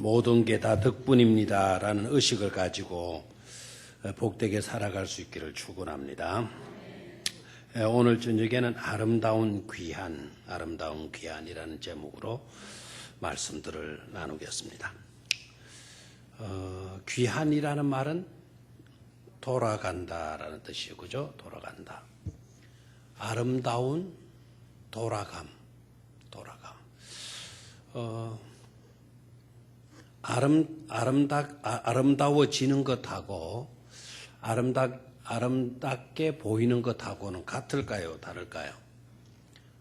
모든 게 다 덕분입니다 라는 의식을 가지고 복되게 살아갈 수 있기를 축원합니다. 오늘 저녁에는 아름다운 귀한이라는 제목으로 말씀들을 나누겠습니다. 귀한이라는 말은 돌아간다라는 뜻이에요. 그죠? 돌아간다. 아름다운 돌아감. 아름다워지는 것하고 아름답게 보이는 것하고는 같을까요? 다를까요?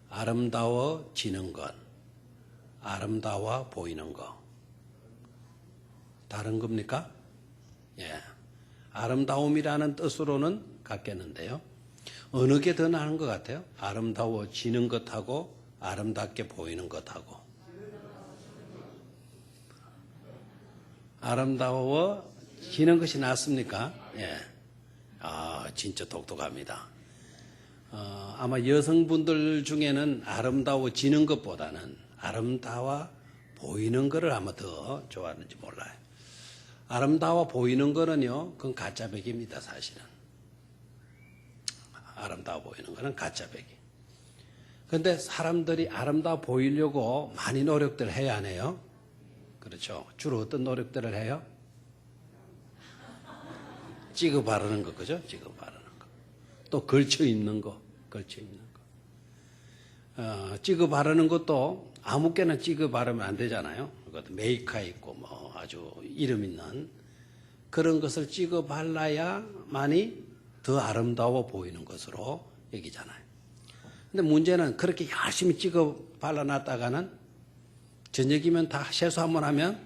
아름다워지는 것, 아름다워 보이는 것. 다른 겁니까? 예. 아름다움이라는 뜻으로는 같겠는데요. 어느 게 더 나은 것 같아요? 아름다워지는 것하고 아름답게 보이는 것하고. 아름다워지는 것이 낫습니까? 예. 진짜 독특합니다. 아마 여성분들 중에는 아름다워지는 것보다는 아름다워 보이는 것을 아마 더 좋아하는지 몰라요. 아름다워 보이는 거는요, 그건 가짜백입니다, 사실은. 아름다워 보이는 거는 가짜백이. 그런데 사람들이 아름다워 보이려고 많이 노력들 해야 하네요. 그렇죠. 주로 어떤 노력들을 해요? 찍어 바르는 거, 그죠? 찍어 바르는 거. 또 걸쳐 입는 거. 찍어 바르는 것도 아무개나 찍어 바르면 안 되잖아요. 그것도 메이커 있고 뭐 아주 이름 있는 그런 것을 찍어 발라야만이 더 아름다워 보이는 것으로 여기잖아요. 근데 문제는 그렇게 열심히 찍어 발라놨다가는 저녁이면 다 세수 한번 하면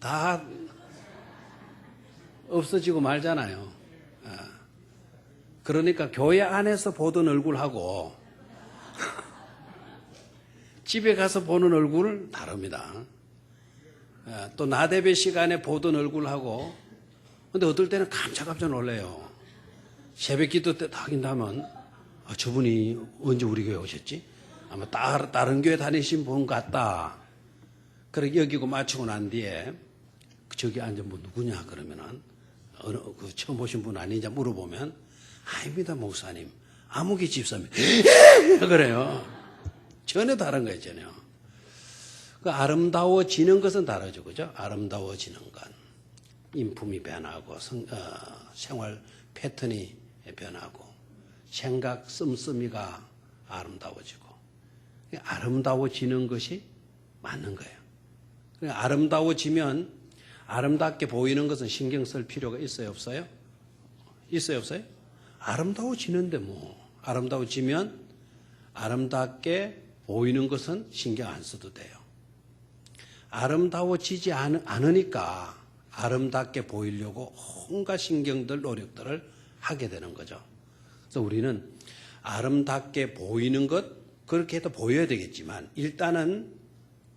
다 없어지고 말잖아요. 그러니까 교회 안에서 보던 얼굴하고 집에 가서 보는 얼굴은 다릅니다. 또 나대배 시간에 보던 얼굴하고 근데 어떨 때는 깜짝 놀래요. 새벽 기도 때 하긴다면 저분이 언제 우리 교회 오셨지? 아마 다른 교회 다니신 분 같다. 그렇게 여기고 마치고 난 뒤에 저기 앉은 분 누구냐 그러면은 처음 보신 분 아니냐 물어보면 아닙니다 목사님. 아무개 집사님. 그래요. 전혀 다른 거예요. 전혀. 그 아름다워지는 것은 다르죠. 그죠? 아름다워지는 것. 인품이 변하고 생활 패턴이 변하고 생각 씀씀이가 아름다워지고 아름다워지는 것이 맞는 거예요. 아름다워지면 아름답게 보이는 것은 신경 쓸 필요가 있어요? 없어요? 있어요? 없어요? 아름다워지는데 뭐 아름다워지면 아름답게 보이는 것은 신경 안 써도 돼요. 아름다워지지 않으니까 아름답게 보이려고 온갖 신경들 노력들을 하게 되는 거죠. 그래서 우리는 아름답게 보이는 것 그렇게 해도 보여야 되겠지만 일단은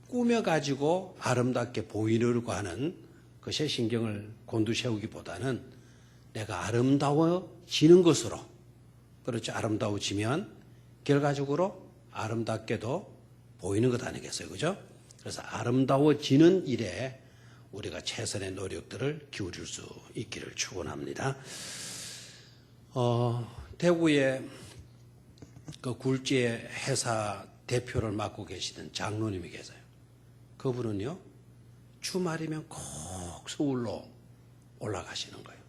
꾸며가지고 아름답게 보이려고 하는 것에 신경을 곤두세우기보다는 내가 아름다워지는 것으로 그렇죠. 아름다워지면 결과적으로 아름답게도 보이는 것 아니겠어요. 그죠? 그래서 아름다워지는 일에 우리가 최선의 노력들을 기울일 수 있기를 축원합니다. 대구에 그 굴지의 회사 대표를 맡고 계시던 장로님이 계세요. 그분은요, 주말이면 꼭 서울로 올라가시는 거예요.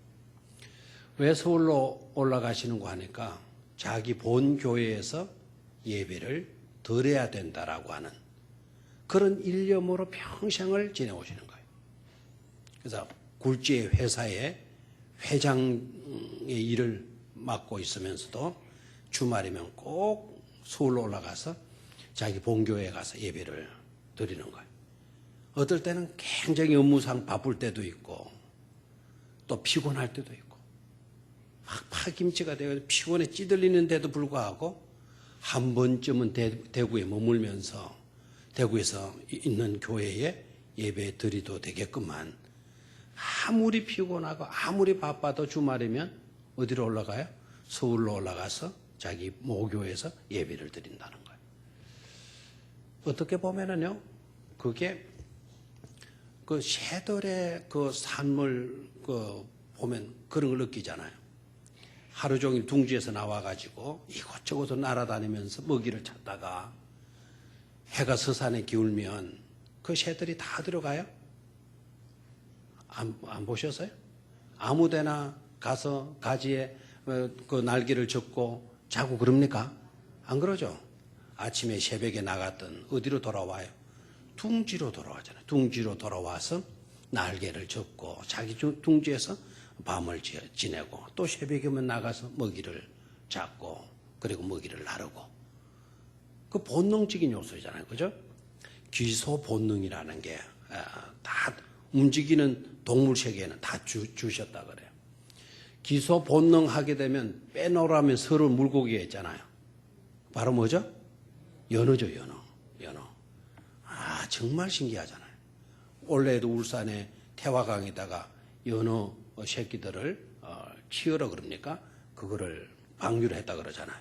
왜 서울로 올라가시는 거 하니까 자기 본 교회에서 예배를 드려야 된다라고 하는 그런 일념으로 평생을 지내오시는 거예요. 그래서 굴지의 회사의 회장의 일을 맡고 있으면서도 주말이면 꼭 서울로 올라가서 자기 본교회에 가서 예배를 드리는 거예요. 어떨 때는 굉장히 업무상 바쁠 때도 있고 또 피곤할 때도 있고 막 파김치가 되어 피곤에 찌들리는데도 불구하고 한 번쯤은 대구에 머물면서 대구에서 있는 교회에 예배 드리도 되겠구만. 아무리 피곤하고 아무리 바빠도 주말이면 어디로 올라가요? 서울로 올라가서 자기 모교에서 예배를 드린다는 거예요. 어떻게 보면은요, 그게 그 새들의 그 산물 보면 그런 걸 느끼잖아요. 하루 종일 둥지에서 나와가지고 이곳저곳을 날아다니면서 먹이를 찾다가 해가 서산에 기울면 그 새들이 다 들어가요? 안 보셨어요? 아무데나 가서 가지에 그 날개를 접고 자고 그럽니까? 안 그러죠? 아침에 새벽에 나갔던 어디로 돌아와요? 둥지로 돌아와잖아요. 둥지로 돌아와서 날개를 접고 자기 둥지에서 밤을 지내고 또 새벽에 오면 나가서 먹이를 잡고 그리고 먹이를 나르고 그 본능적인 요소잖아요. 그죠? 귀소 본능이라는 게 다 움직이는 동물 세계에는 다 주셨다 그래요. 귀소 본능 하게 되면 빼놓으라면 서로 물고기가 있잖아요. 바로 뭐죠? 연어죠, 연어. 아, 정말 신기하잖아요. 올해도 울산의 태화강에다가 연어 새끼들을 치우라 그럽니까? 그거를 방류를 했다 그러잖아요.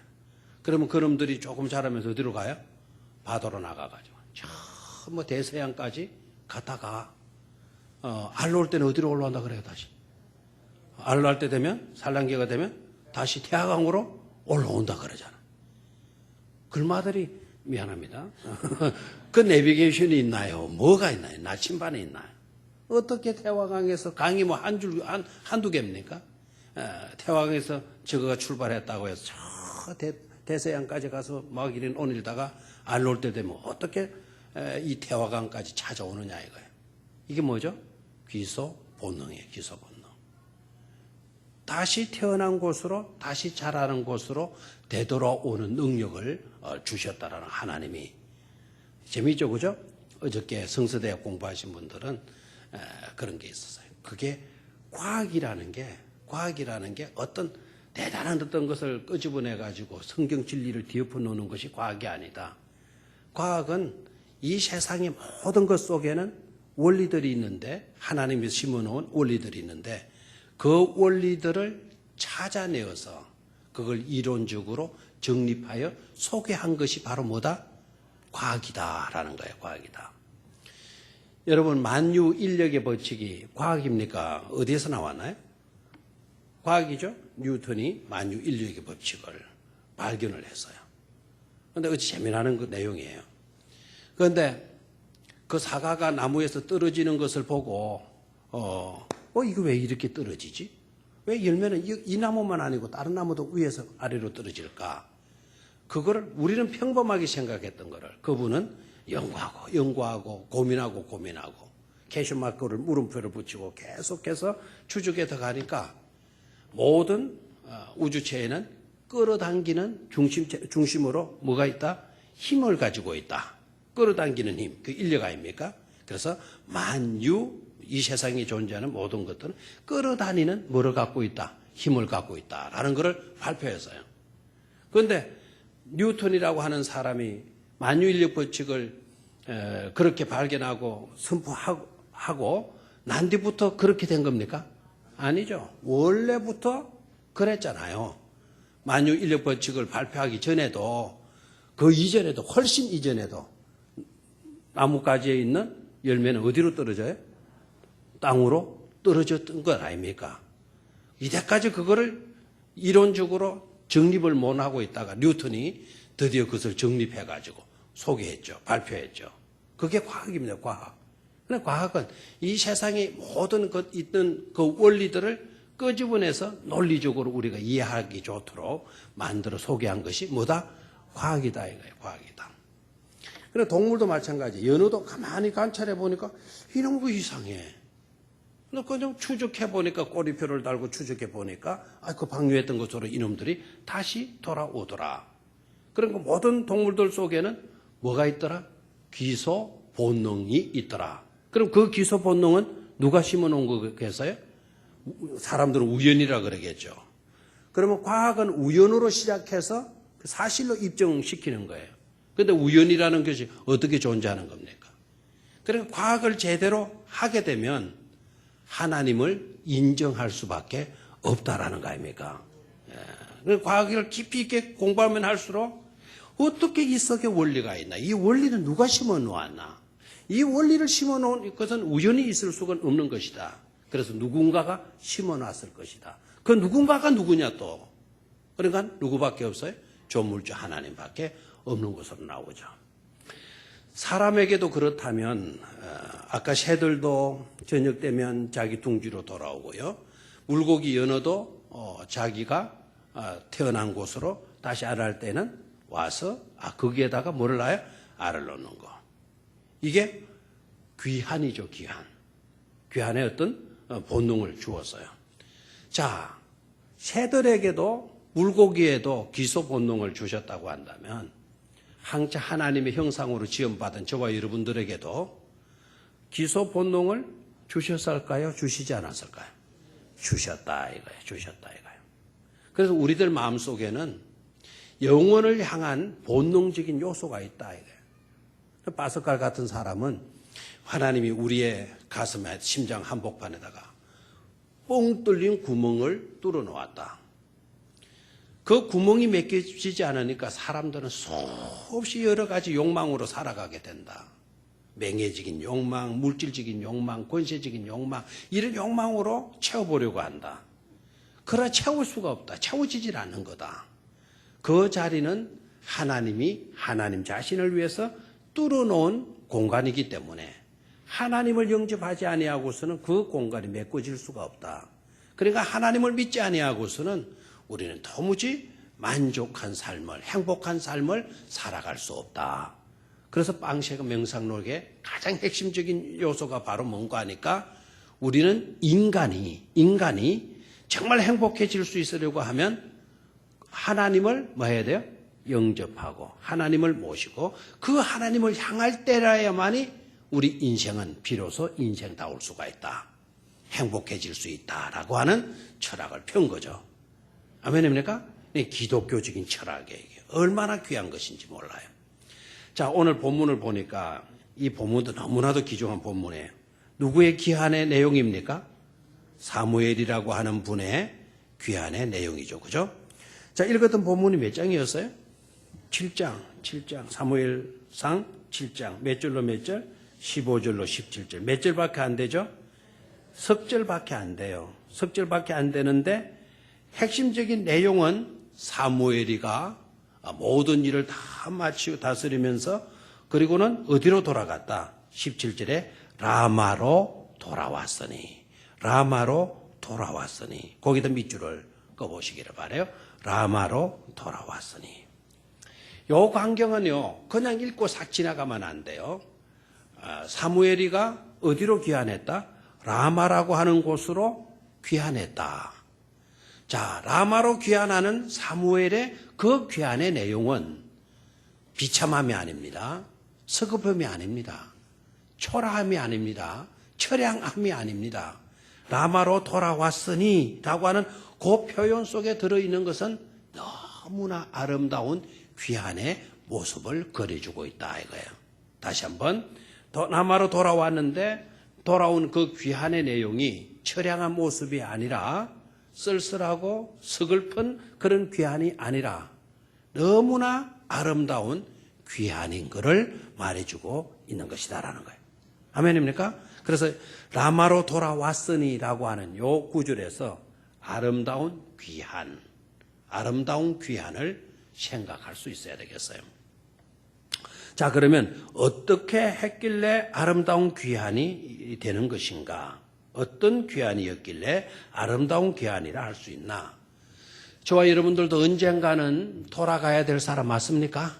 그러면 그놈들이 조금 자라면서 어디로 가요? 바다로 나가가지고 저 뭐 대서양까지 갔다가 알 놓을 때는 어디로 올라온다 그래요? 다시 알 낳을 때 되면 산란기가 되면 다시 태화강으로 올라온다 그러잖아. 글마들이 미안합니다. 그 내비게이션이 있나요? 뭐가 있나요? 나침반이 있나요? 어떻게 태화강에서 강이 뭐 한두 개입니까? 태화강에서 저거가 출발했다고 해서 저 대서양까지 가서 먹이는 오늘다가 알 놓을 때 되면 어떻게 이 태화강까지 찾아오느냐 이거예요. 이게 뭐죠? 귀소 본능이에요. 귀소 본능. 다시 태어난 곳으로 다시 자라는 곳으로 되돌아오는 능력을 주셨다라는 하나님이. 재미있죠, 그죠? 어저께 성서대학 공부하신 분들은 그런 게 있었어요. 그게 과학이라는 게 어떤 대단한 어떤 것을 끄집어내 가지고 성경 진리를 뒤엎어 놓는 것이 과학이 아니다. 과학은 이 세상의 모든 것 속에는 원리들이 있는데 하나님이 심어놓은 원리들이 있는데 그 원리들을 찾아내어서 그걸 이론적으로 정립하여 소개한 것이 바로 뭐다? 과학이다라는 거예요. 과학이다. 여러분 만유 인력의 법칙이 과학입니까? 어디에서 나왔나요? 과학이죠. 뉴턴이 만유 인력의 법칙을 발견을 했어요. 그런데 어찌 재미나는 그 내용이에요. 그런데 그 사과가 나무에서 떨어지는 것을 보고 이거 왜 이렇게 떨어지지? 왜 열매는 이 나무만 아니고 다른 나무도 위에서 아래로 떨어질까? 그거를 우리는 평범하게 생각했던 거를 그분은 연구하고 고민하고 캐슈마크를 물음표를 붙이고 계속해서 추적해 더 가니까 모든 우주체에는 끌어당기는 중심으로 뭐가 있다? 힘을 가지고 있다. 끌어당기는 힘, 그 인력 아닙니까? 그래서 만유, 이 세상에 존재하는 모든 것들은 끌어다니는 뭐를 갖고 있다? 힘을 갖고 있다라는 것을 발표했어요. 그런데 뉴턴이라고 하는 사람이 만유인력 법칙을 그렇게 발견하고 선포하고 난 뒤부터 그렇게 된 겁니까? 아니죠. 원래부터 그랬잖아요. 만유인력 법칙을 발표하기 전에도 그 이전에도 훨씬 이전에도 나뭇가지에 있는 열매는 어디로 떨어져요? 땅으로 떨어졌던 것 아닙니까? 이때까지 그거를 이론적으로 정립을 못하고 있다가 뉴턴이 드디어 그것을 정립해가지고 소개했죠. 발표했죠. 그게 과학입니다. 과학. 그런데 과학은 이 세상에 모든 것 있던 그 원리들을 끄집어내서 논리적으로 우리가 이해하기 좋도록 만들어 소개한 것이 뭐다? 과학이다 이거예요. 과학이다. 그런데 동물도 마찬가지. 연어도 가만히 관찰해 보니까 이놈 거 이상해. 그냥 추적해 보니까 꼬리표를 달고 추적해 보니까 그 방류했던 것으로 이놈들이 다시 돌아오더라. 그러니까 모든 동물들 속에는 뭐가 있더라? 귀소 본능이 있더라. 그럼 그 귀소 본능은 누가 심어놓은 거겠어요? 사람들은 우연이라 그러겠죠. 그러면 과학은 우연으로 시작해서 사실로 입증시키는 거예요. 그런데 우연이라는 것이 어떻게 존재하는 겁니까? 그러니까 과학을 제대로 하게 되면 하나님을 인정할 수밖에 없다라는 거 아닙니까? 과학을 깊이 있게 공부하면 할수록 어떻게 이 속에 원리가 있나? 이 원리는 누가 심어 놓았나? 이 원리를 심어놓은 것은 우연히 있을 수가 없는 것이다. 그래서 누군가가 심어놨을 것이다. 그 누군가가 누구냐 또. 그러니까 누구밖에 없어요? 조물주 하나님밖에 없는 것으로 나오죠. 사람에게도 그렇다면 아까 새들도 저녁 되면 자기 둥지로 돌아오고요. 물고기 연어도 자기가 태어난 곳으로 다시 알할 때는 와서 거기에다가 뭐를 놔요? 알을 넣는 거. 이게 귀한이죠, 귀한. 귀한의 어떤 본능을 주었어요. 자, 새들에게도 물고기에도 기소 본능을 주셨다고 한다면 항상 하나님의 형상으로 지음받은 저와 여러분들에게도 기소 본능을 주셨을까요? 주시지 않았을까요? 주셨다 이거예요. 주셨다 이거예요. 그래서 우리들 마음속에는 영혼을 향한 본능적인 요소가 있다 이거예요. 바스칼 같은 사람은 하나님이 우리의 가슴에 심장 한복판에다가 뻥 뚫린 구멍을 뚫어 놓았다. 그 구멍이 메꿔지지 않으니까 사람들은 수없이 여러 가지 욕망으로 살아가게 된다. 맹해적인 욕망, 물질적인 욕망, 권세적인 욕망, 이런 욕망으로 채워보려고 한다. 그러나 채울 수가 없다. 채워지질 않는 거다. 그 자리는 하나님이 하나님 자신을 위해서 뚫어놓은 공간이기 때문에 하나님을 영접하지 아니하고서는 그 공간이 메꿔질 수가 없다. 그러니까 하나님을 믿지 아니하고서는 우리는 도무지 만족한 삶을, 행복한 삶을 살아갈 수 없다. 그래서 빵셰가 명상록의 가장 핵심적인 요소가 바로 뭔가 하니까 우리는 인간이 정말 행복해질 수 있으려고 하면 하나님을 뭐 해야 돼요? 영접하고 하나님을 모시고 그 하나님을 향할 때라야만이 우리 인생은 비로소 인생다울 수가 있다. 행복해질 수 있다라고 하는 철학을 펴은 거죠. 아멘입니까? 기독교적인 철학이에요. 얼마나 귀한 것인지 몰라요. 자, 오늘 본문을 보니까 이 본문도 너무나도 귀중한 본문이에요. 누구의 귀한의 내용입니까? 사무엘이라고 하는 분의 귀한의 내용이죠. 그죠? 자, 읽었던 본문이 몇 장이었어요? 7장. 사무엘상 7장. 몇 절로 몇 절? 15절로 17절. 몇 절밖에 안 되죠? 석절밖에 안 돼요. 석절밖에 안 되는데 핵심적인 내용은 사무엘이가 모든 일을 다 마치고 다스리면서 그리고는 어디로 돌아갔다? 17절에 라마로 돌아왔으니 거기다 밑줄을 꺼보시기를 바라요. 라마로 돌아왔으니 요 광경은요 그냥 읽고 싹 지나가면 안 돼요. 사무엘이가 어디로 귀환했다? 라마라고 하는 곳으로 귀환했다. 자, 라마로 귀환하는 사무엘의 그 귀환의 내용은 비참함이 아닙니다. 서급함이 아닙니다. 초라함이 아닙니다. 처량함이 아닙니다. 라마로 돌아왔으니 라고 하는 그 표현 속에 들어있는 것은 너무나 아름다운 귀환의 모습을 그려주고 있다 이거예요. 다시 한번 라마로 돌아왔는데 돌아온 그 귀환의 내용이 처량한 모습이 아니라 쓸쓸하고 서글픈 그런 귀환이 아니라 너무나 아름다운 귀환인 것을 말해주고 있는 것이다라는 거예요. 아멘입니까? 그래서 라마로 돌아왔으니라고 하는 요 구절에서 아름다운 귀환을 생각할 수 있어야 되겠어요. 자, 그러면 어떻게 했길래 아름다운 귀환이 되는 것인가? 어떤 귀환이었길래 아름다운 귀환이라 할 수 있나? 저와 여러분들도 언젠가는 돌아가야 될 사람 맞습니까?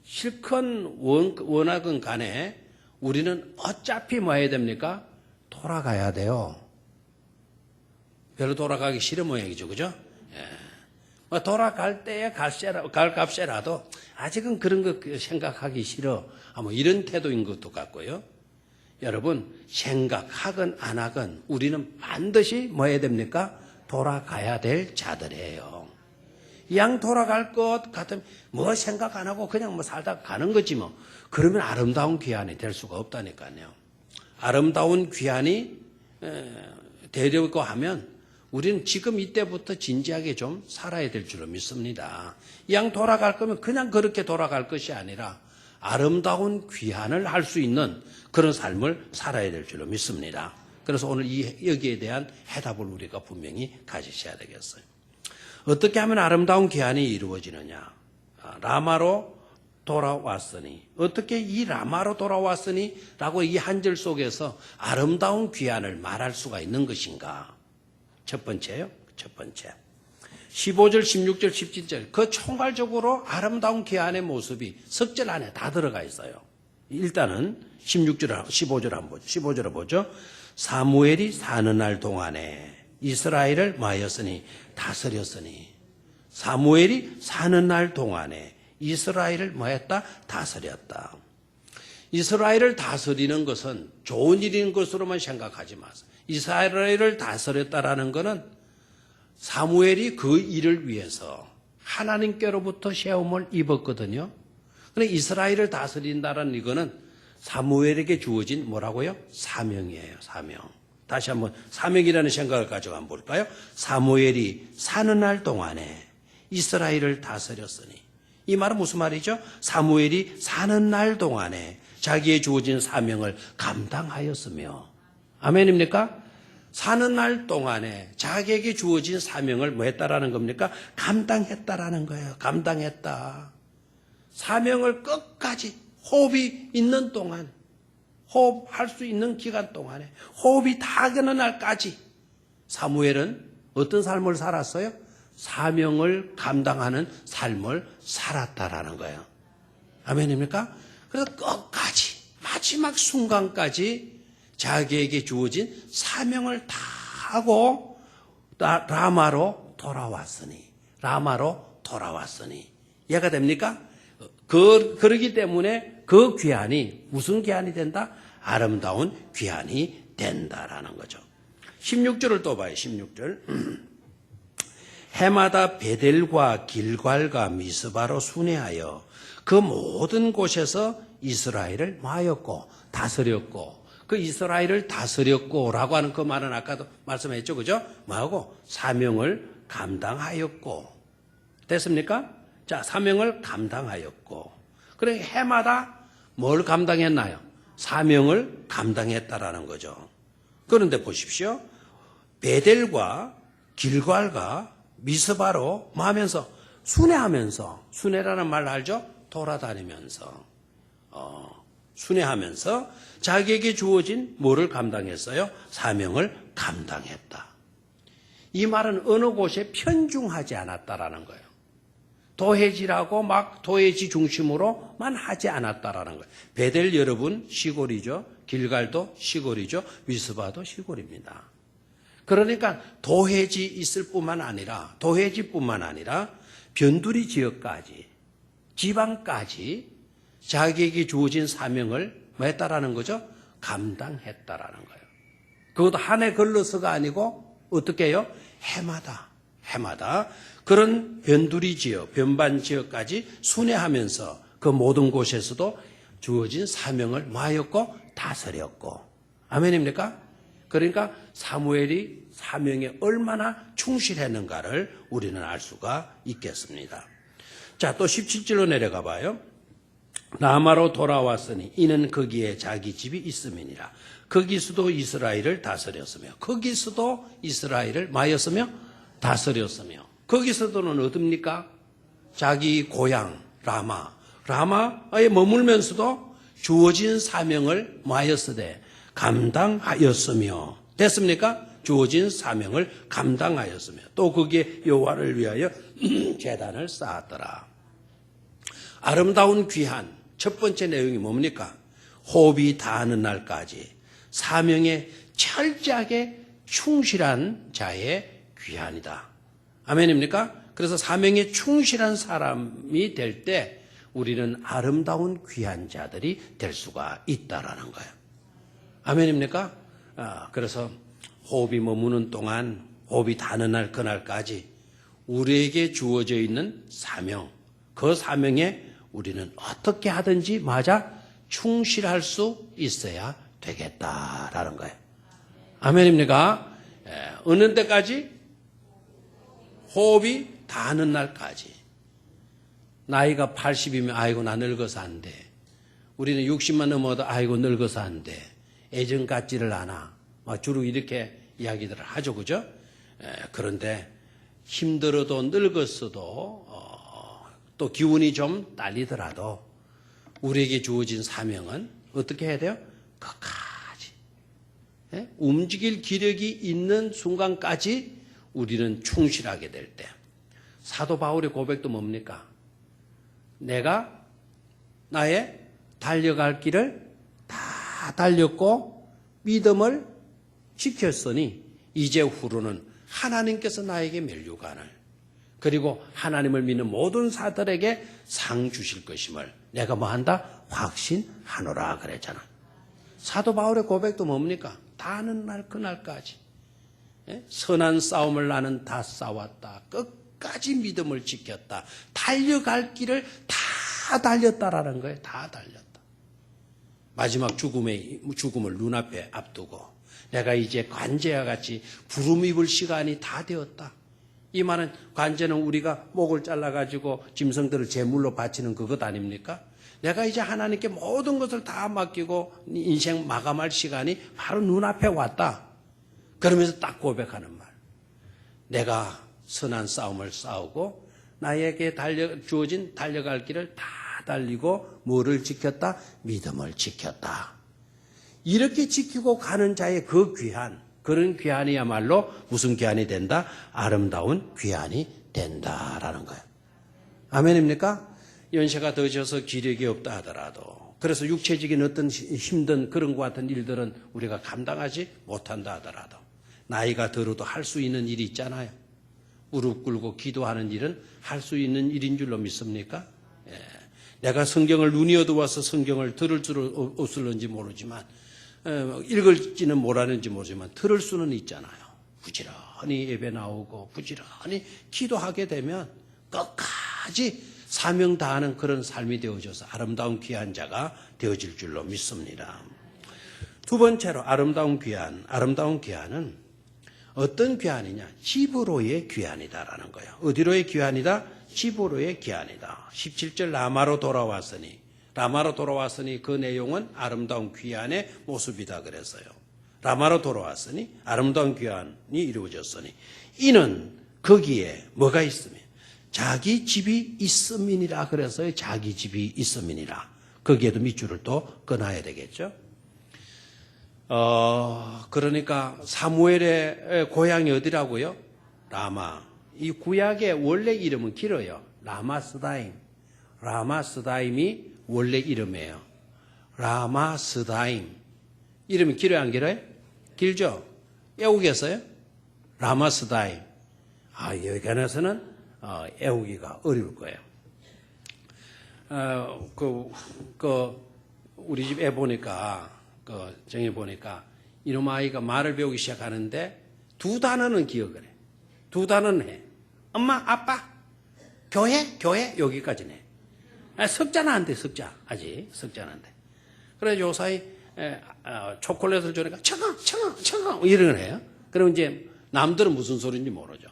실컷 원하건 간에 우리는 어차피 뭐 해야 됩니까? 돌아가야 돼요. 별로 돌아가기 싫은 모양이죠. 그죠? 예. 돌아갈 때에 갈 값이라도 아직은 그런 거 생각하기 싫어. 이런 태도인 것도 같고요. 여러분, 생각하건 안 하건 우리는 반드시 뭐 해야 됩니까? 돌아가야 될 자들이에요. 양 돌아갈 것 같으면 뭐 생각 안 하고 그냥 살다가 가는 거지 뭐. 그러면 아름다운 귀환이 될 수가 없다니까요. 아름다운 귀환이 되려고 하면 우리는 지금 이때부터 진지하게 좀 살아야 될 줄로 믿습니다. 양 돌아갈 거면 그냥 그렇게 돌아갈 것이 아니라 아름다운 귀환을 할 수 있는 그런 삶을 살아야 될 줄로 믿습니다. 그래서 오늘 여기에 대한 해답을 우리가 분명히 가지셔야 되겠어요. 어떻게 하면 아름다운 귀환이 이루어지느냐? 라마로 돌아왔으니. 어떻게 이 라마로 돌아왔으니? 라고 이 한 절 속에서 아름다운 귀환을 말할 수가 있는 것인가? 첫 번째요. 첫 번째. 15절, 16절, 17절. 그 총괄적으로 아름다운 귀환의 모습이 석절 안에 다 들어가 있어요. 일단은 16절, 15절 한번 보죠. 15절을 보죠. 사무엘이 사는 날 동안에 이스라엘을 마였으니 다스렸으니. 사무엘이 사는 날 동안에 이스라엘을 뭐했다? 다스렸다. 이스라엘을 다스리는 것은 좋은 일인 것으로만 생각하지 마세요. 이스라엘을 다스렸다라는 것은 사무엘이 그 일을 위해서 하나님께로부터 시험을 입었거든요. 그런데 이스라엘을 다스린다는 이거는 사무엘에게 주어진 뭐라고요? 사명이에요. 사명. 다시 한번 사명이라는 생각을 가지고 한번 볼까요? 사무엘이 사는 날 동안에 이스라엘을 다스렸으니. 이 말은 무슨 말이죠? 사무엘이 사는 날 동안에 자기의 주어진 사명을 감당하였으며. 아멘입니까? 사는 날 동안에 자기에게 주어진 사명을 뭐 했다라는 겁니까? 감당했다라는 거예요. 감당했다. 사명을 끝까지 호흡이 있는 동안, 호흡할 수 있는 기간 동안에, 호흡이 다 가는 날까지 사무엘은 어떤 삶을 살았어요? 사명을 감당하는 삶을 살았다라는 거예요. 아멘입니까? 그래서 끝까지, 마지막 순간까지 자기에게 주어진 사명을 다 하고 라마로 돌아왔으니. 라마로 돌아왔으니. 이해가 됩니까? 그러기 때문에 그 귀환이 무슨 귀환이 된다? 아름다운 귀환이 된다라는 거죠. 16절을 또 봐요. 16절. 해마다 베델과 길갈과 미스바로 순회하여 그 모든 곳에서 이스라엘을 마였고 다스렸고, 그 이스라엘을 다스렸고라고 하는 그 말은 아까도 말씀했죠, 그죠? 뭐하고? 사명을 감당하였고. 됐습니까? 자, 사명을 감당하였고. 그래, 해마다 뭘 감당했나요? 사명을 감당했다라는 거죠. 그런데 보십시오. 베델과 길갈과 미스바로 마하면서 순회하면서, 순회라는 말 알죠? 돌아다니면서, 순회하면서 자기에게 주어진 뭐를 감당했어요? 사명을 감당했다. 이 말은 어느 곳에 편중하지 않았다라는 거예요. 도해지라고 막 도해지 중심으로만 하지 않았다라는 거예요. 베델 여러분 시골이죠. 길갈도 시골이죠. 미스바도 시골입니다. 그러니까 도해지 있을 뿐만 아니라, 도해지뿐만 아니라 변두리 지역까지, 지방까지 자기에게 주어진 사명을 뭐 했다라는 거죠? 감당했다라는 거예요. 그것도 한 해 걸러서가 아니고 어떻게 해요? 해마다 그런 변두리 지역, 변반 지역까지 순회하면서 그 모든 곳에서도 주어진 사명을 마였고 다스렸고. 아멘입니까? 그러니까 사무엘이 사명에 얼마나 충실했는가를 우리는 알 수가 있겠습니다. 자, 또 17절로 내려가 봐요. 라마로 돌아왔으니 이는 거기에 자기 집이 있음이니라. 거기서도 이스라엘을 다스렸으며, 거기서도 이스라엘을 마였으며 다스렸으며. 거기서도는 어딥니까? 자기 고향 라마에 머물면서도 주어진 사명을 마였으되 감당하였으며. 됐습니까? 주어진 사명을 감당하였으며 또 거기에 여호와를 위하여 제단을 쌓았더라. 아름다운 귀한 첫 번째 내용이 뭡니까? 호흡이 다하는 날까지 사명에 철저하게 충실한 자의 귀한이다. 아멘입니까? 그래서 사명에 충실한 사람이 될 때 우리는 아름다운 귀한 자들이 될 수가 있다라는 거예요. 아멘입니까? 그래서 호흡이 머무는 동안, 호흡이 다는 날 그날까지 우리에게 주어져 있는 사명, 그 사명에 우리는 어떻게 하든지 충실할 수 있어야 되겠다라는 거예요. 아멘입니까? 어느 때까지? 호흡이 다하는 날까지. 나이가 80이면 아이고 나 늙어서 안 돼. 우리는 60만 넘어도 아이고 늙어서 안 돼. 애정 갖지를 않아. 막 주로 이렇게 이야기들을 하죠. 그죠? 그런데 힘들어도 늙었어도 또 기운이 좀 딸리더라도 우리에게 주어진 사명은 어떻게 해야 돼요? 끝까지. 움직일 기력이 있는 순간까지 우리는 충실하게 될 때. 사도 바울의 고백도 뭡니까? 내가 나의 달려갈 길을 다 달렸고 믿음을 지켰으니 이제 후로는 하나님께서 나에게 면류관을 그리고 하나님을 믿는 모든 사들에게 상 주실 것임을 내가 뭐한다? 확신하노라 그랬잖아. 사도 바울의 고백도 뭡니까? 다는 날 그날까지 선한 싸움을 나는 다 싸웠다. 끝까지 믿음을 지켰다. 달려갈 길을 다 달렸다라는 거예요. 다 달렸다. 마지막 죽음을 눈앞에 앞두고 내가 이제 관제와 같이 부름 입을 시간이 다 되었다. 이 말은 관제는 우리가 목을 잘라가지고 짐승들을 제물로 바치는 그것 아닙니까? 내가 이제 하나님께 모든 것을 다 맡기고 인생 마감할 시간이 바로 눈앞에 왔다. 그러면서 딱 고백하는 말. 내가 선한 싸움을 싸우고 나에게 주어진 달려갈 길을 다 달리고 뭐를 지켰다? 믿음을 지켰다. 이렇게 지키고 가는 자의 그 귀한, 그런 귀한이야말로 무슨 귀한이 된다? 아름다운 귀한이 된다라는 거예요. 아멘입니까? 연세가 더져서 기력이 없다 하더라도, 그래서 육체적인 어떤 힘든 그런 것 같은 일들은 우리가 감당하지 못한다 하더라도, 나이가 들어도 할 수 있는 일이 있잖아요. 무릎 꿇고 기도하는 일은 할 수 있는 일인 줄로 믿습니까? 내가 성경을 눈이 어두워서 성경을 들을 줄 없을는지 모르지만 읽을지는 못하는지 모르지만 들을 수는 있잖아요. 부지런히 예배 나오고 부지런히 기도하게 되면 끝까지 사명 다하는 그런 삶이 되어져서 아름다운 귀한 자가 되어질 줄로 믿습니다. 두 번째로 아름다운 귀한. 아름다운 귀한은 어떤 귀한이냐? 집으로의 귀한이다라는 거예요. 어디로의 귀한이다? 집으로의 귀한이다. 17절 라마로 돌아왔으니 그 내용은 아름다운 귀한의 모습이다 그랬어요. 라마로 돌아왔으니 아름다운 귀한이 이루어졌으니 이는 거기에 뭐가 있으면 자기 집이 있음이니라 그래서요. 자기 집이 있음이니라. 거기에도 밑줄을 또 끊어야 되겠죠. 그러니까 사무엘의 고향이 어디라고요? 라마. 이 구약의 원래 이름은 길어요. 라마스다임. 라마스다임이 원래 이름이에요. 라마스다임. 이름이 길어요, 안 길어요? 길죠? 외우겠어요? 라마스다임. 여기에서는 외우기가 어려울 거예요. 우리 집 애 보니까, 정해 보니까, 이놈 아이가 말을 배우기 시작하는데, 두 단어는 기억을 해. 두 단어는 해. 엄마, 아빠, 교회, 여기까지네. 석자는 안 돼, 석자. 아직, 석자는 안 돼. 그래서 요 사이, 초콜릿을 주니까, 청아, 이런 걸 해요. 그럼 이제, 남들은 무슨 소리인지 모르죠.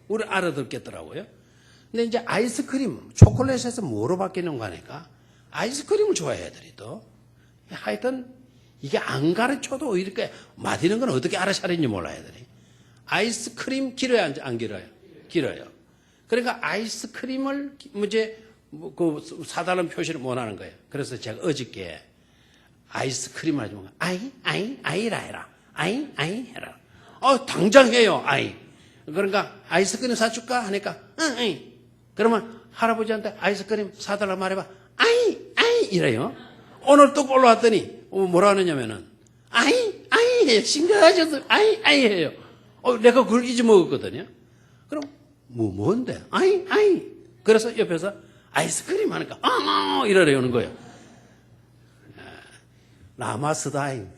우리 알아듣겠더라고요. 근데 이제 아이스크림, 초콜릿에서 뭐로 바뀌는 거 하니까, 아이스크림을 좋아해, 애들이 또. 하여튼, 이게 안 가르쳐도 이렇게, 맞이는 건 어떻게 알아차리는지 몰라요, 애들이. 아이스크림 길어요, 안 길어요? 길어요. 그러니까 아이스크림을 이제 사달라는 표시를 못 하는 거예요. 그래서 제가 어저께 아이스크림 하지만 아이라 해라. 아이 해라. 당장 해요, 아이. 그러니까 아이스크림 사줄까 하니까 응. 그러면 할아버지한테 아이스크림 사달라 말해봐. 아이 이래요. 오늘 또 올라왔더니 뭐라 하느냐면은 아이 해요. 싱그러져서 아이 해요. 내가 그걸 잊어먹었거든요. 그럼, 뭔데? 아이. 그래서 옆에서 아이스크림 하니까, 이러려는 거예요. 라마스다임.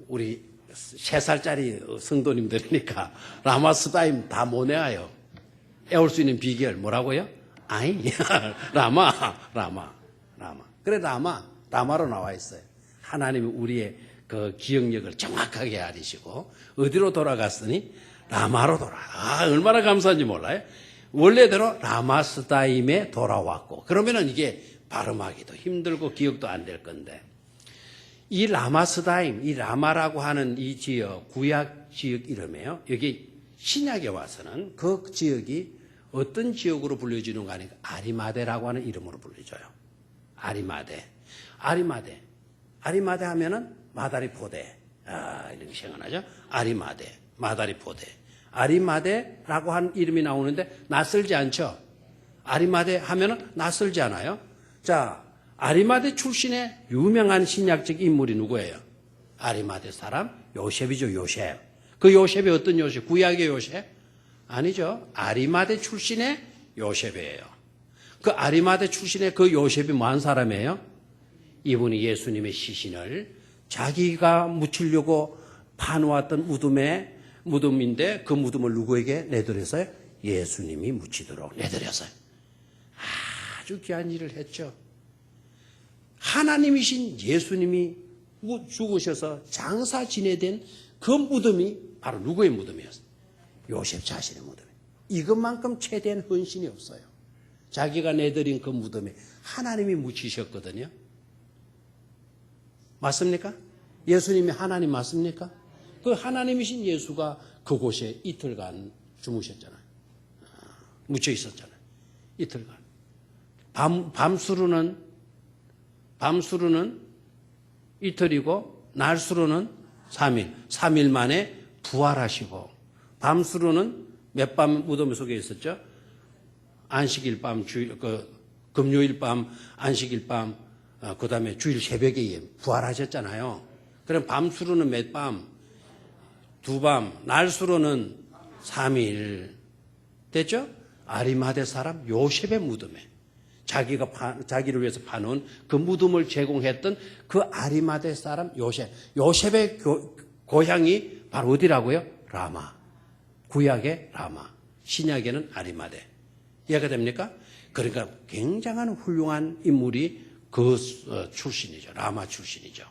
우리 3살짜리 성도님들이니까, 라마스다임 다 못 외워요. 외울 수 있는 비결, 뭐라고요? 라마. 그래, 라마로 나와 있어요. 하나님이 우리의 그 기억력을 정확하게 알으시고 어디로 돌아갔으니 라마로 얼마나 감사한지 몰라요. 원래대로 라마스다임에 돌아왔고 그러면은 이게 발음하기도 힘들고 기억도 안 될 건데 이 라마스다임, 이 라마라고 하는 이 지역, 구약 지역 이름이에요. 여기 신약에 와서는 그 지역이 어떤 지역으로 불려지는가 하니까 아리마대라고 하는 이름으로 불려져요. 아리마대. 아리마대 하면은 마다리 포대. 이렇게 생각나죠? 아리마대, 마다리 포대. 아리마대라고 하는 이름이 나오는데 낯설지 않죠? 아리마대 하면은 낯설지 않아요? 자, 아리마대 출신의 유명한 신약적 인물이 누구예요? 아리마대 사람 요셉이죠, 요셉. 그 요셉이 어떤 요셉? 구약의 요셉? 아니죠. 아리마대 출신의 요셉이에요. 그 아리마대 출신의 그 요셉이 뭐한 사람이에요? 이분이 예수님의 시신을 자기가 묻히려고 파놓았던 무덤인데 그 무덤을 누구에게 내드렸어요? 예수님이 묻히도록 내드렸어요. 아주 귀한 일을 했죠. 하나님이신 예수님이 죽으셔서 장사 지내된 그 무덤이 바로 누구의 무덤이었어요? 요셉 자신의 무덤이에요. 이것만큼 최대한 헌신이 없어요. 자기가 내드린 그 무덤에 하나님이 묻히셨거든요. 맞습니까? 예수님이 하나님 맞습니까? 그 하나님이신 예수가 그곳에 이틀간 주무셨잖아요. 묻혀 있었잖아요. 이틀간. 밤수로는 이틀이고 날수로는 3일. 3일 만에 부활하시고 밤수로는 몇 밤 무덤 속에 있었죠? 안식일 밤, 금요일 밤, 안식일 밤, 그 다음에 주일 새벽에 부활하셨잖아요. 그럼 밤수로는 몇 밤? 2밤. 날수로는 3일. 됐죠? 아리마대 사람 요셉의 무덤에 자기를 위해서 파놓은 그 무덤을 제공했던 그 아리마대 사람 요셉. 요셉의 고향이 바로 어디라고요? 라마. 구약의 라마. 신약에는 아리마대. 이해가 됩니까? 그러니까 굉장한 훌륭한 인물이 그 출신이죠. 라마 출신이죠.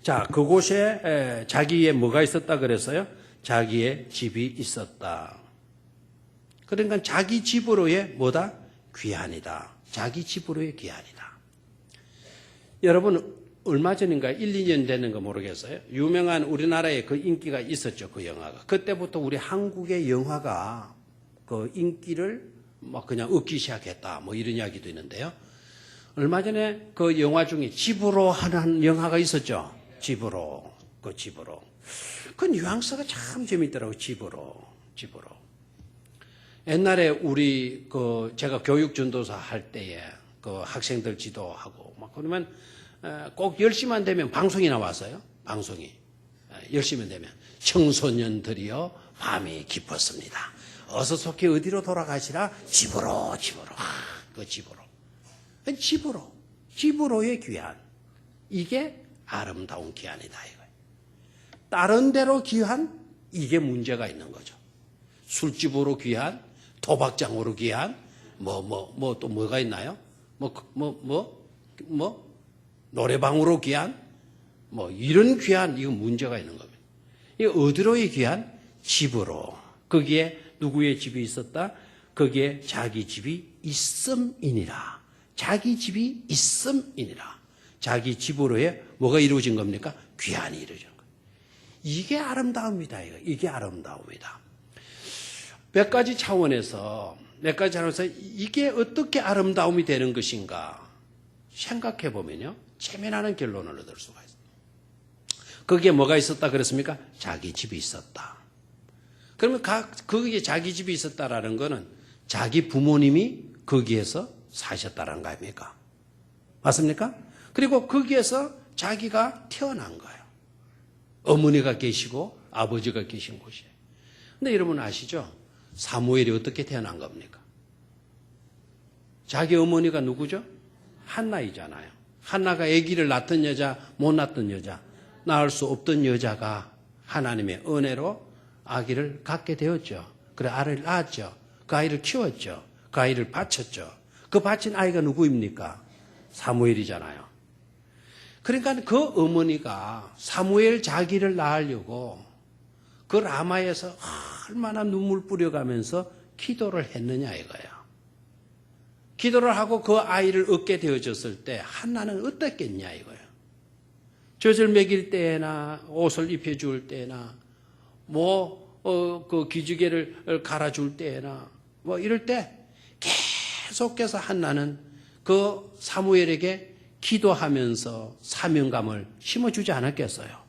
자, 그곳에 자기의 뭐가 있었다 그랬어요? 자기의 집이 있었다. 그러니까 자기 집으로의 뭐다? 귀한이다. 자기 집으로의 귀한이다. 여러분 얼마 전인가 1, 2년 되는 거 모르겠어요. 유명한 우리나라에 그 인기가 있었죠. 그 영화가. 그때부터 우리 한국의 영화가 그 인기를 막 그냥 얻기 시작했다. 뭐 이런 이야기도 있는데요. 얼마 전에 그 영화 중에 집으로 하는 영화가 있었죠. 집으로. 그 뉘앙스가 참 재밌더라고요. 집으로. 옛날에 우리 제가 교육 전도사 할 때에 그 학생들 지도하고 막 그러면 꼭 10시만 되면 방송이 나왔어요. 방송이. 10시만 되면 청소년들이여 밤이 깊었습니다. 어서 속히 어디로 돌아가시라? 집으로. 집으로의 귀한. 이게 아름다운 귀한이다 이거예요. 다른 데로 귀한? 이게 문제가 있는 거죠. 술집으로 귀한, 도박장으로 귀한, 또 뭐가 있나요? 노래방으로 귀한, 이런 귀한, 이거 문제가 있는 겁니다. 이 어디로의 귀한? 집으로. 거기에 누구의 집이 있었다? 거기에 자기 집이 있음이니라. 자기 집이 있음이니라. 자기 집으로의 뭐가 이루어진 겁니까? 귀한이 이루어진 거예요. 이게 아름다움이다. 이게 아름다움이다. 몇 가지 차원에서 이게 어떻게 아름다움이 되는 것인가 생각해 보면요. 체면하는 결론을 얻을 수가 있어요. 거기에 뭐가 있었다 그랬습니까? 자기 집이 있었다. 그러면 거기에 자기 집이 있었다라는 거는 자기 부모님이 거기에서 사셨다는 거 아닙니까? 맞습니까? 그리고 거기에서 자기가 태어난 거예요. 어머니가 계시고 아버지가 계신 곳이에요. 근데 여러분 아시죠? 사무엘이 어떻게 태어난 겁니까? 자기 어머니가 누구죠? 한나이잖아요. 한나가 아기를 낳던 여자, 못 낳던 여자, 낳을 수 없던 여자가 하나님의 은혜로 아기를 갖게 되었죠. 그래 아이를 낳았죠. 그 아이를 키웠죠. 그 아이를 바쳤죠. 그 바친 아이가 누구입니까? 사무엘이잖아요. 그러니까 그 어머니가 사무엘 자기를 낳으려고 그 라마에서 얼마나 눈물 뿌려가면서 기도를 했느냐 이거예요. 기도를 하고 그 아이를 얻게 되어졌을 때 한나는 어떻겠냐 이거예요. 젖을 먹일 때나 옷을 입혀줄 때나 그 기지개를 갈아줄 때나 이럴 때 계속해서 한나는 그 사무엘에게 기도하면서 사명감을 심어주지 않았겠어요.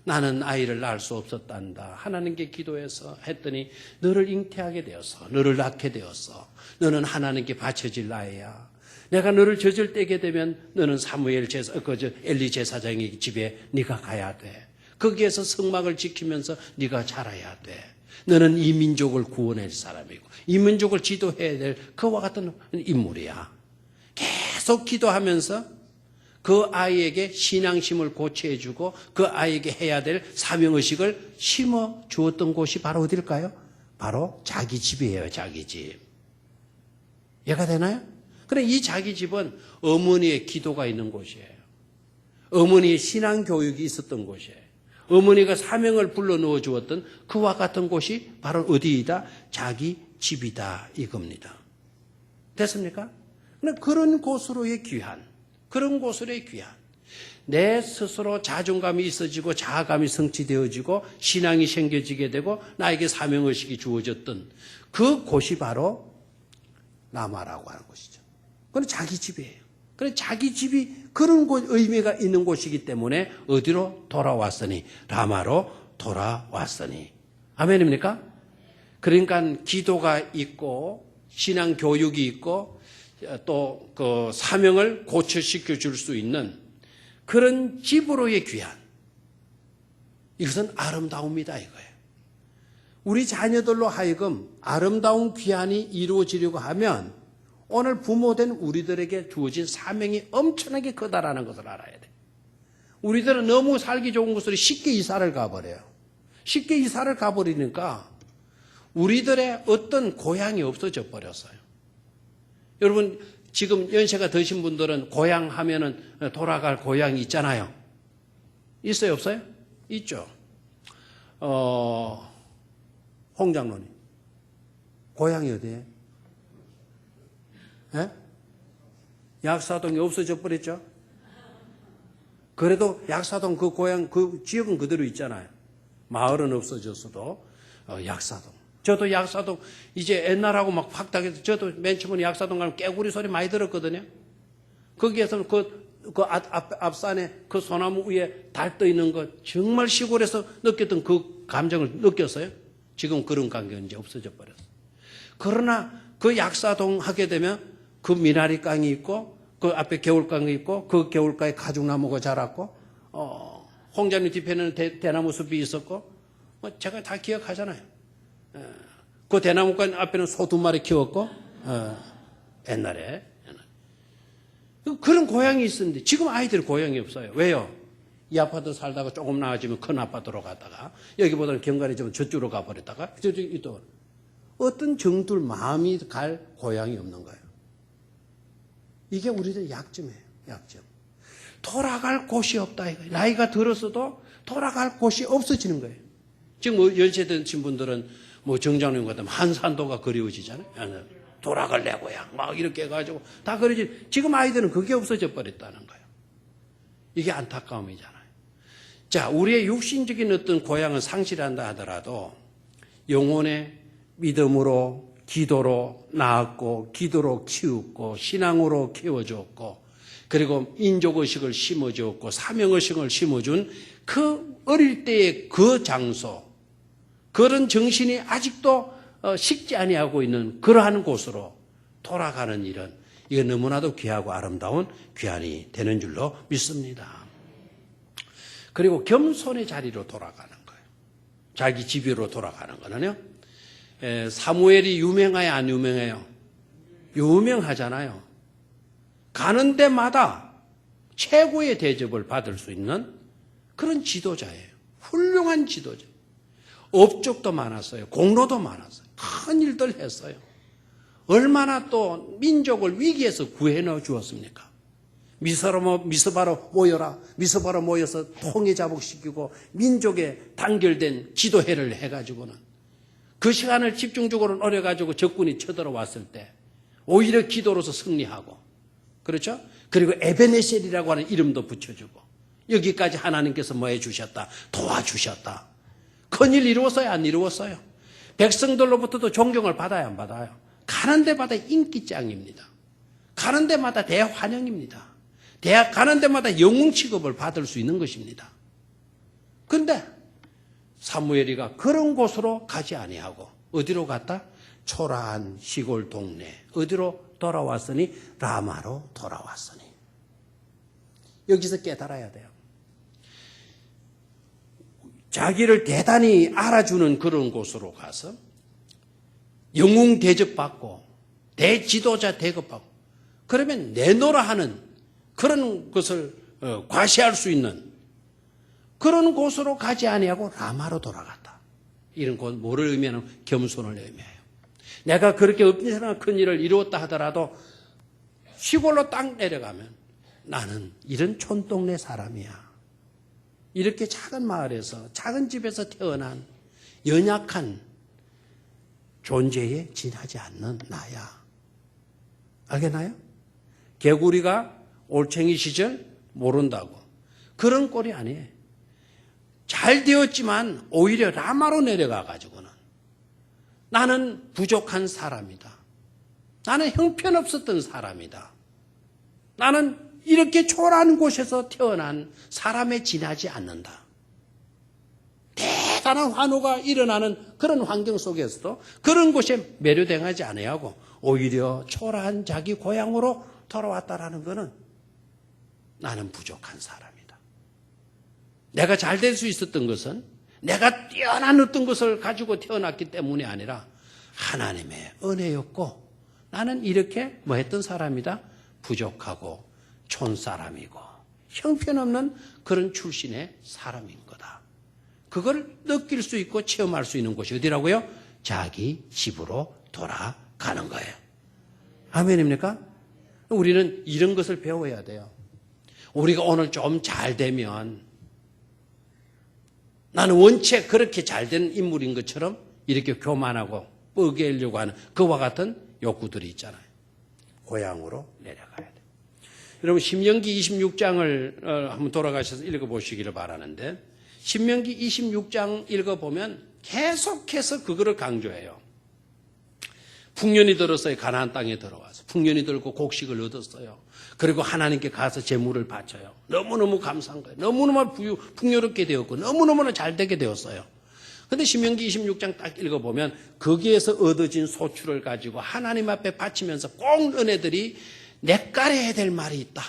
나는 아이를 낳을 수 없었단다. 하나님께 기도해서 했더니 너를 잉태하게 되었어. 너를 낳게 되었어. 너는 하나님께 바쳐질 아이야. 내가 너를 젖을 떼게 되면 너는 사무엘 엘리 제사장의 집에 네가 가야 돼. 거기에서 성막을 지키면서 네가 자라야 돼. 너는 이 민족을 구원할 사람이고 이 민족을 지도해야 될 그와 같은 인물이야. 계속 기도하면서 그 아이에게 신앙심을 고취해주고 그 아이에게 해야 될 사명의식을 심어 주었던 곳이 바로 어딜까요? 바로 자기 집이에요. 자기 집. 이해가 되나요? 그래, 이 자기 집은 어머니의 기도가 있는 곳이에요. 어머니의 신앙교육이 있었던 곳이에요. 어머니가 사명을 불러넣어 주었던 그와 같은 곳이 바로 어디이다? 자기 집이다 이겁니다. 됐습니까? 그런 곳으로의 귀한, 그런 곳으로의 귀한, 내 스스로 자존감이 있어지고 자아감이 성취되어지고 신앙이 생겨지게 되고 나에게 사명의식이 주어졌던 그 곳이 바로 라마라고 하는 곳이죠. 그건 자기 집이에요. 그래, 자기 집이 그런 의미가 있는 곳이기 때문에 어디로 돌아왔으니? 라마로 돌아왔으니. 아멘입니까? 그러니까 기도가 있고 신앙 교육이 있고 또 그 사명을 고쳐시켜 줄 수 있는 그런 집으로의 귀한, 이것은 아름다움이다 이거예요. 우리 자녀들로 하여금 아름다운 귀한이 이루어지려고 하면 오늘 부모된 우리들에게 주어진 사명이 엄청나게 크다라는 것을 알아야 돼. 우리들은 너무 살기 좋은 곳으로 쉽게 이사를 가버려요. 쉽게 이사를 가버리니까 우리들의 어떤 고향이 없어져 버렸어요. 여러분, 지금 연세가 드신 분들은 고향 하면은 돌아갈 고향이 있잖아요. 있어요, 없어요? 있죠. 홍 장로님, 고향이 어디예요? 예? 약사동이 없어져 버렸죠? 그래도 약사동 그 고향, 그 지역은 그대로 있잖아요. 마을은 없어졌어도, 약사동. 저도 약사동, 이제 옛날하고 막 확답해서 저도 맨 처음에 약사동 가면 깨구리 소리 많이 들었거든요. 거기에서는 앞산에 그 소나무 위에 달 떠 있는 거 정말 시골에서 느꼈던 그 감정을 느꼈어요. 지금 그런 관계는 이제 없어져 버렸어요. 그러나 그 약사동 하게 되면 그 미나리 강이 있고 그 앞에 개울강이 있고 그 개울가에 가죽나무가 자랐고 홍자님 뒤편에는 대나무 숲이 있었고 제가 다 기억하잖아요. 그 대나무강 앞에는 소 2마리 키웠고 옛날에 그런 고향이 있었는데 지금 아이들 고향이 없어요. 왜요? 이 아파트 살다가 조금 나아지면 큰 아파트로 갔다가 여기보다는 경관이 저쪽으로 가버렸다가 저쪽에 또 어떤 정들 마음이 갈 고향이 없는 거예요. 이게 우리들 약점이에요. 약점. 돌아갈 곳이 없다 이거예요. 나이가 들었어도 돌아갈 곳이 없어지는 거예요. 지금 연세 드신 분들은 정장님 같으면 한산도가 그리워지잖아요. 돌아갈래 고향 막 이렇게 해가지고 다 그러지. 지금 아이들은 그게 없어져 버렸다는 거예요. 이게 안타까움이잖아요. 자, 우리의 육신적인 어떤 고향을 상실한다 하더라도 영혼의 믿음으로 기도로 낳았고 기도로 키웠고 신앙으로 키워줬고 그리고 인족의식을 심어줬고 사명의식을 심어준 그 어릴 때의 그 장소, 그런 정신이 아직도 식지 아니하고 있는 그러한 곳으로 돌아가는 일은 이거 너무나도 귀하고 아름다운 귀한이 되는 줄로 믿습니다. 그리고 겸손의 자리로 돌아가는 거예요. 자기 집으로 돌아가는 거는요. 사무엘이 유명해요, 안 유명해요? 유명하잖아요. 가는 데마다 최고의 대접을 받을 수 있는 그런 지도자예요. 훌륭한 지도자. 업적도 많았어요. 공로도 많았어요. 큰 일들 했어요. 얼마나 또 민족을 위기에서 구해넣어 주었습니까? 미스바로 모여라. 미스바로 모여서 통일 자복시키고 민족에 단결된 지도회를 해가지고는 그 시간을 집중적으로 노려가지고 적군이 쳐들어왔을 때 오히려 기도로서 승리하고, 그렇죠? 그리고 에베네셀이라고 하는 이름도 붙여주고, 여기까지 하나님께서 뭐 해주셨다? 도와주셨다. 큰일 이루었어요? 안 이루었어요? 백성들로부터도 존경을 받아야 안 받아요? 가는 데마다 인기짱입니다. 가는 데마다 대환영입니다. 가는 데마다 영웅 취급을 받을 수 있는 것입니다. 그런데 사무엘이가 그런 곳으로 가지 아니하고 어디로 갔다? 초라한 시골 동네. 어디로 돌아왔으니? 라마로 돌아왔으니. 여기서 깨달아야 돼요. 자기를 대단히 알아주는 그런 곳으로 가서 영웅 대접받고 대지도자 대접받고, 그러면 내노라 하는 그런 것을 과시할 수 있는 그런 곳으로 가지 아니하고 라마로 돌아갔다. 이런 건 뭐를 의미하는? 겸손을 의미해요. 내가 그렇게 엄청난 큰 일을 이루었다 하더라도 시골로 딱 내려가면 나는 이런 촌동네 사람이야. 이렇게 작은 마을에서 작은 집에서 태어난 연약한 존재에 지나지 않는 나야. 알겠나요? 개구리가 올챙이 시절 모른다고. 그런 꼴이 아니에요. 잘 되었지만 오히려 라마로 내려가 가지고는 나는 부족한 사람이다. 나는 형편없었던 사람이다. 나는 이렇게 초라한 곳에서 태어난 사람에 지나지 않는다. 대단한 환호가 일어나는 그런 환경 속에서도 그런 곳에 매료당하지 아니하고 오히려 초라한 자기 고향으로 돌아왔다라는 것은 나는 부족한 사람이다. 내가 잘 될 수 있었던 것은 내가 뛰어난 어떤 것을 가지고 태어났기 때문이 아니라 하나님의 은혜였고, 나는 이렇게 뭐 했던 사람이다? 부족하고 촌사람이고 형편없는 그런 출신의 사람인 거다. 그걸 느낄 수 있고 체험할 수 있는 곳이 어디라고요? 자기 집으로 돌아가는 거예요. 아멘입니까? 우리는 이런 것을 배워야 돼요. 우리가 오늘 좀 잘 되면 나는 원체 그렇게 잘된 인물인 것처럼 이렇게 교만하고 뻐개려고 하는 그와 같은 욕구들이 있잖아요. 고향으로 내려가야 돼요. 여러분 신명기 26장을 한번 돌아가셔서 읽어보시기를 바라는데, 신명기 26장 읽어보면 계속해서 그거를 강조해요. 풍년이 들었어요. 가나안 땅에 들어와서 풍년이 들고 곡식을 얻었어요. 그리고 하나님께 가서 제물을 바쳐요. 너무너무 감사한 거예요. 너무너무 풍요롭게 되었고 너무너무 잘 되게 되었어요. 그런데 신명기 26장 딱 읽어보면 거기에서 얻어진 소출을 가지고 하나님 앞에 바치면서 꼭 너네들이 냇가려야 될 말이 있다.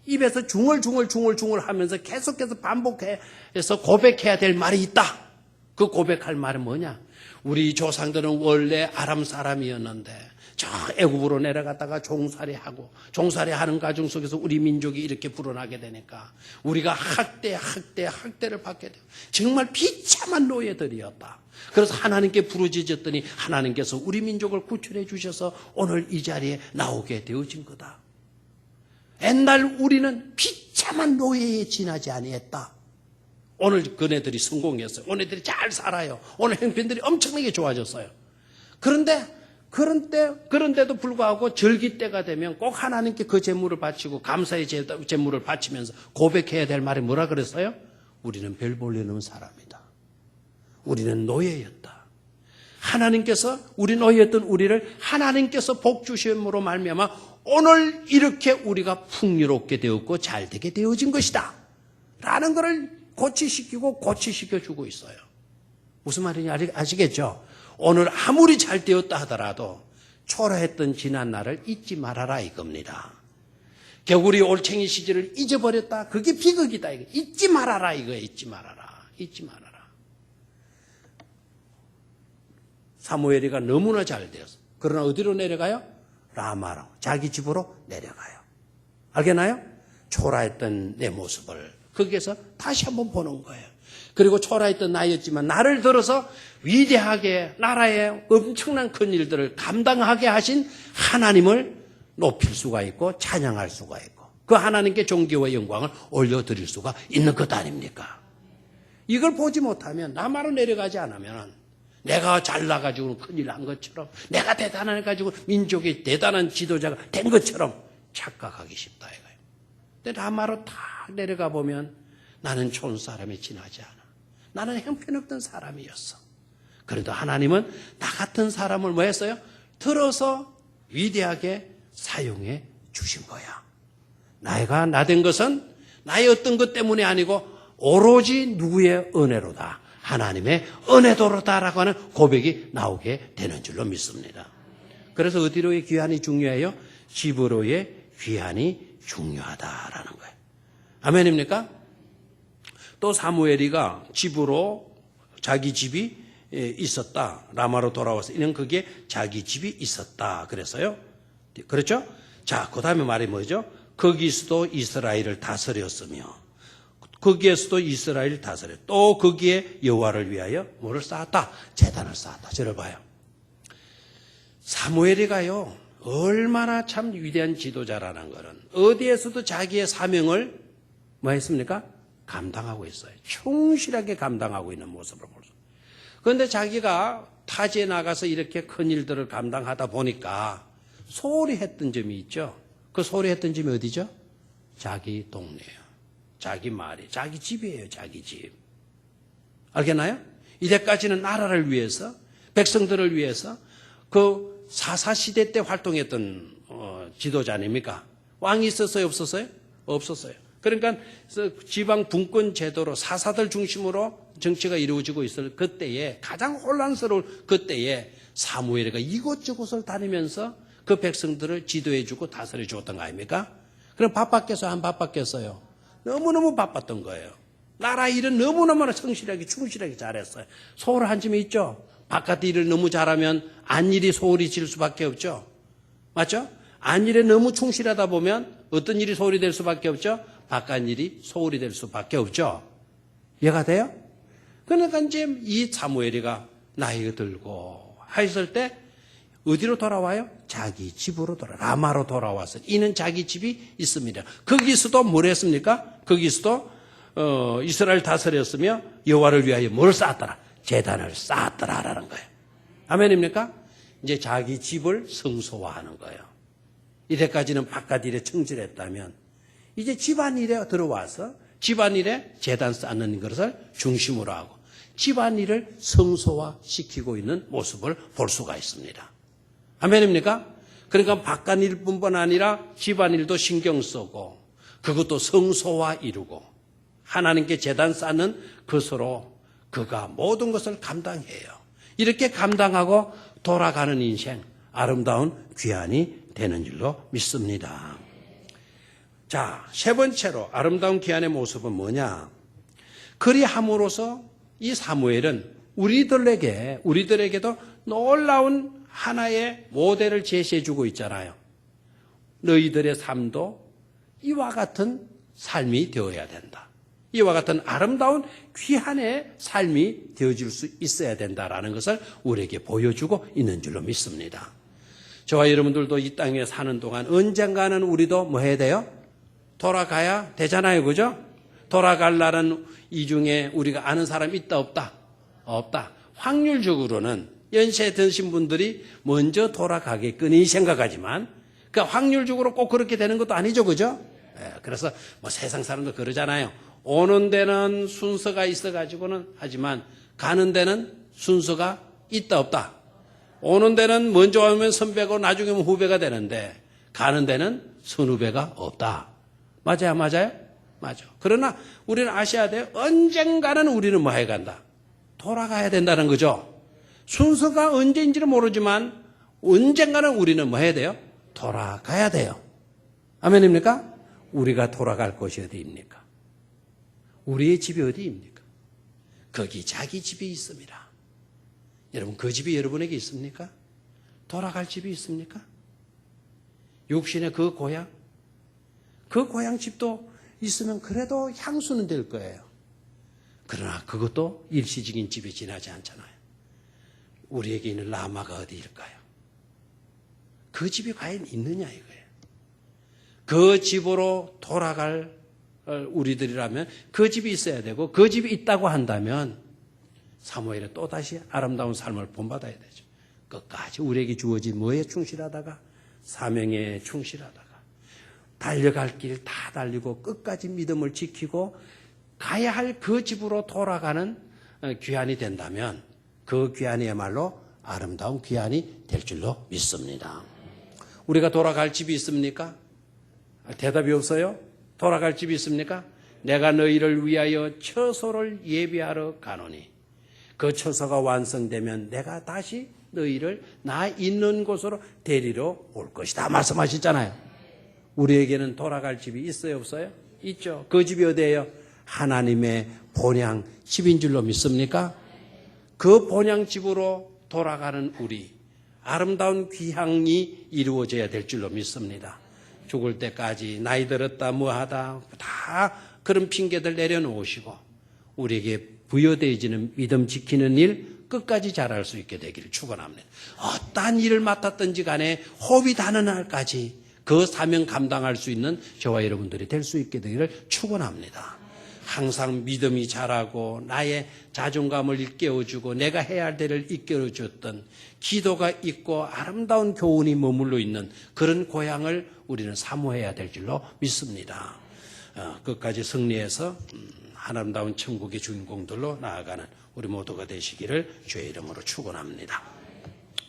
입에서 중얼중얼 하면서 계속해서 반복해서 고백해야 될 말이 있다. 그 고백할 말은 뭐냐? 우리 조상들은 원래 아람 사람이었는데 저 애굽으로 내려갔다가 종살이하는 과정 속에서 우리 민족이 이렇게 불어나게 되니까 우리가 학대를 받게 돼요. 정말 비참한 노예들이었다. 그래서 하나님께 부르짖었더니 하나님께서 우리 민족을 구출해 주셔서 오늘 이 자리에 나오게 되어진 거다. 옛날 우리는 비참한 노예에 지나지 아니했다. 오늘 그네들이 성공했어요. 오늘들이 잘 살아요. 오늘 형편들이 엄청나게 좋아졌어요. 그런데도 불구하고 절기 때가 되면 꼭 하나님께 그 제물을 바치고 감사의 제물을 바치면서 고백해야 될 말이 뭐라 그랬어요? 우리는 별 볼 일 없는 사람이다. 우리는 노예였다. 하나님께서 우리 노예였던 우리를 하나님께서 복 주심으로 말미암아 오늘 이렇게 우리가 풍요롭게 되었고 잘 되게 되어진 것이다. 라는 것을 고치시켜 주고 있어요. 무슨 말인지 아시겠죠? 오늘 아무리 잘 되었다 하더라도 초라했던 지난 날을 잊지 말아라 이겁니다. 개구리 올챙이 시절을 잊어버렸다. 그게 비극이다. 잊지 말아라 이거예요. 잊지 말아라. 사무엘이가 너무나 잘 되었어. 그러나 어디로 내려가요? 라마로. 자기 집으로 내려가요. 알겠나요? 초라했던 내 모습을 거기에서 다시 한번 보는 거예요. 그리고 초라했던 나였지만 나를 들어서 위대하게 나라의 엄청난 큰 일들을 감당하게 하신 하나님을 높일 수가 있고 찬양할 수가 있고 그 하나님께 존귀와 영광을 올려드릴 수가 있는 것 아닙니까? 이걸 보지 못하면 라마로 내려가지 않으면 내가 잘나가지고는 큰일 난 것처럼, 내가 대단해가지고 민족의 대단한 지도자가 된 것처럼 착각하기 쉽다 이거예요. 근데 라마로 딱 내려가 보면 나는 좋은 사람이 지나지 않아. 나는 형편없던 사람이었어. 그래도 하나님은 나 같은 사람을 뭐 했어요? 들어서 위대하게 사용해 주신 거야. 나이가 나된 것은 나의 어떤 것 때문이 아니고 오로지 누구의 은혜로다. 하나님의 은혜도로다라고 하는 고백이 나오게 되는 줄로 믿습니다. 그래서 어디로의 귀환이 중요해요? 집으로의 귀환이 중요하다라는 거예요. 아멘입니까? 또 사무엘이가 집으로 자기 집이 있었다. 라마로 돌아와서 이는 그게 자기 집이 있었다. 그래서요. 그렇죠? 자, 그 다음에 말이 뭐죠? 거기서도 이스라엘을 다스렸으며 거기에서도 이스라엘을 다스려. 또 거기에 여호와를 위하여 뭐를 쌓았다? 제단을 쌓았다. 저를 봐요. 사무엘이가요. 얼마나 참 위대한 지도자라는 것은 어디에서도 자기의 사명을 뭐 했습니까? 감당하고 있어요. 충실하게 감당하고 있는 모습을 볼 수 있어요. 그런데 자기가 타지에 나가서 이렇게 큰 일들을 감당하다 보니까 소홀히 했던 점이 있죠. 그 소홀히 했던 점이 어디죠? 자기 동네예요. 자기 말이, 자기 집이에요. 자기 집. 알겠나요? 이때까지는 나라를 위해서, 백성들을 위해서 그 사사시대 때 활동했던 지도자 아닙니까? 왕이 있었어요? 없었어요? 없었어요. 그러니까 지방 분권 제도로 사사들 중심으로 정치가 이루어지고 있을 그때에 가장 혼란스러울 그때에 사무엘이가 이곳저곳을 다니면서 그 백성들을 지도해주고 다스려주었던 거 아닙니까? 그럼 바빴겠어요? 안 바빴겠어요? 너무너무 바빴던 거예요. 나라 일은 너무너무 성실하게 충실하게 잘했어요. 소홀한 점이 있죠. 바깥 일을 너무 잘하면 안일이 소홀히 질 수밖에 없죠. 맞죠? 안일에 너무 충실하다 보면 어떤 일이 소홀히 될 수밖에 없죠. 바깥 일이 소홀히 될 수밖에 없죠. 이해가 돼요? 그러니까 이제 이 사무엘이가 나이가 들고 했을 때 어디로 돌아와요? 자기 집으로 라마로 돌아와서 이는 자기 집이 있습니다. 거기서도 뭘 했습니까? 거기서도 이스라엘 다스렸으며 여호와를 위하여 뭘 쌓았더라? 제단을 쌓았더라라는 거예요. 아멘입니까? 이제 자기 집을 성소화하는 거예요. 이때까지는 바깥 일에 충실했다면 이제 집안일에 들어와서 집안일에 제단 쌓는 것을 중심으로 하고 집안일을 성소화시키고 있는 모습을 볼 수가 있습니다. 아멘입니까? 그러니까 바깥 일뿐만 아니라 집안일도 신경 쓰고 그것도 성소화 이루고 하나님께 제단 쌓는 것으로 그가 모든 것을 감당해요. 이렇게 감당하고 돌아가는 인생 아름다운 귀환이 되는 줄로 믿습니다. 자, 세 번째로 아름다운 귀환의 모습은 뭐냐? 그리함으로써 이 사무엘은 우리들에게도 놀라운 하나의 모델을 제시해주고 있잖아요. 너희들의 삶도 이와 같은 삶이 되어야 된다. 이와 같은 아름다운 귀한의 삶이 되어질 수 있어야 된다라는 것을 우리에게 보여주고 있는 줄로 믿습니다. 저와 여러분들도 이 땅에 사는 동안 언젠가는 우리도 뭐 해야 돼요? 돌아가야 되잖아요. 그죠? 돌아갈 날은 이 중에 우리가 아는 사람 있다 없다? 없다. 확률적으로는 연세 드신 분들이 먼저 돌아가겠거니 생각하지만 그 확률적으로 꼭 그렇게 되는 것도 아니죠. 그죠? 그래서 뭐 세상 사람도 그러잖아요. 오는 데는 순서가 있어가지고는 하지만 가는 데는 순서가 있다 없다. 오는 데는 먼저 오면 선배고 나중에 오면 후배가 되는데 가는 데는 선후배가 없다. 맞아요? 맞아요? 맞아. 그러나 우리는 아셔야 돼요. 언젠가는 우리는 뭐 해간다? 돌아가야 된다는 거죠. 순서가 언제인지는 모르지만 언젠가는 우리는 뭐 해야 돼요? 돌아가야 돼요. 아멘입니까? 우리가 돌아갈 곳이 어디입니까? 우리의 집이 어디입니까? 거기 자기 집이 있습니다. 여러분 그 집이 여러분에게 있습니까? 돌아갈 집이 있습니까? 육신의 그 고향? 그 고향 집도 있으면 그래도 향수는 될 거예요. 그러나 그것도 일시적인 집에 지나지 않잖아요. 우리에게 있는 라마가 어디일까요? 그 집이 과연 있느냐 이거예요. 그 집으로 돌아갈 우리들이라면 그 집이 있어야 되고 그 집이 있다고 한다면 사무엘은 또다시 아름다운 삶을 본받아야 되죠. 끝까지 우리에게 주어진 뭐에 충실하다가 사명에 충실하다가 달려갈 길 다 달리고 끝까지 믿음을 지키고 가야 할 그 집으로 돌아가는 귀환이 된다면 그 귀환이야말로 아름다운 귀환이 될 줄로 믿습니다. 우리가 돌아갈 집이 있습니까? 대답이 없어요? 돌아갈 집이 있습니까? 내가 너희를 위하여 처소를 예비하러 가노니 그 처소가 완성되면 내가 다시 너희를 나 있는 곳으로 데리러 올 것이다 말씀하셨잖아요. 우리에게는 돌아갈 집이 있어요 없어요? 있죠. 그 집이 어디예요? 하나님의 본향 집인 줄로 믿습니까? 그 본향 집으로 돌아가는 우리 아름다운 귀향이 이루어져야 될 줄로 믿습니다. 죽을 때까지 나이 들었다 뭐하다 다 그런 핑계들 내려놓으시고 우리에게 부여되어지는 믿음 지키는 일 끝까지 잘할 수 있게 되기를 축원합니다. 어떠한 일을 맡았든지 간에 호흡이 닿는 날까지 그 사명 감당할 수 있는 저와 여러분들이 될 수 있게 되기를 축원합니다. 항상 믿음이 자라고 나의 자존감을 일깨워주고 내가 해야 할 일을 이끌어줬던 기도가 있고 아름다운 교훈이 머물러 있는 그런 고향을 우리는 사모해야 될 줄로 믿습니다. 끝까지 승리해서 아름다운 천국의 주인공들로 나아가는 우리 모두가 되시기를 주의 이름으로 축원합니다.